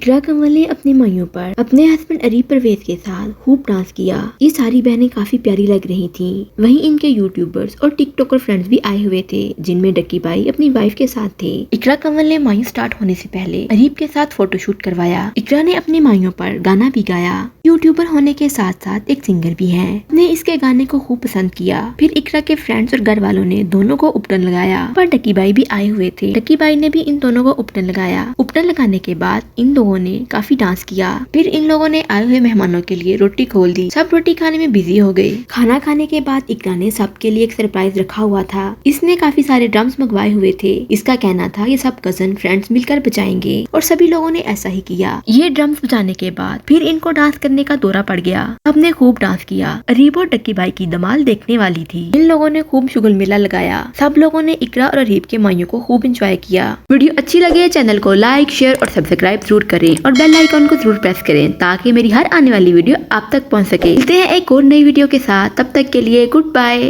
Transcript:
इकरा कंवल ने अपनी माइयों पर अपने हस्बैंड अरीब परवेज के साथ खूब डांस किया। ये सारी बहनें काफी प्यारी लग रही थीं। वहीं इनके यूट्यूबर्स और टिकटॉकर फ्रेंड्स भी आए हुए थे, जिनमें डक्की भाई अपनी वाइफ के साथ थे। इकरा कंवल ने माइयों स्टार्ट होने से पहले अरीब के साथ फोटोशूट करवाया। इकरा ने अपनी माइयों पर गाना भी गाया। यूट्यूबर होने के साथ साथ एक सिंगर भी है। ने इसके गाने को खूब पसंद किया। फिर इकरा के फ्रेंड्स और घर वालों ने दोनों को उपटन लगाया, पर डक्की भाई भी आए हुए थे। डक्की भाई ने भी इन दोनों को उपटन लगाया। उपटन लगाने के बाद इन लोगों ने काफी डांस किया। फिर इन लोगों ने आए हुए मेहमानों के लिए रोटी खोल दी। सब रोटी खाने में बिजी हो गए। खाना खाने के बाद इकरा ने सबके लिए एक सरप्राइज रखा हुआ था। इसने काफी सारे ड्रम्स मंगवाए हुए थे। इसका कहना था ये सब कजन फ्रेंड्स मिलकर बजाएंगे, और सभी लोगों ने ऐसा ही किया। ये ड्रम्स बजाने के बाद फिर इनको डांस करने का दौरा पड़ गया। सबने खूब डांस किया। अरीब और डक्की भाई की धमाल देखने वाली थी। इन लोगों ने खूब शुगल मेला लगाया। सब लोगों ने इकरा और अरीब के माइयों को खूब एंजॉय किया। वीडियो अच्छी लगे चैनल को लाइक, शेयर और सब्सक्राइब जरूर करें, और बेल आइकॉन को जरूर प्रेस करें ताकि मेरी हर आने वाली वीडियो आप तक पहुंच सके। मिलते हैं एक और नई वीडियो के साथ, तब तक के लिए गुड बाय।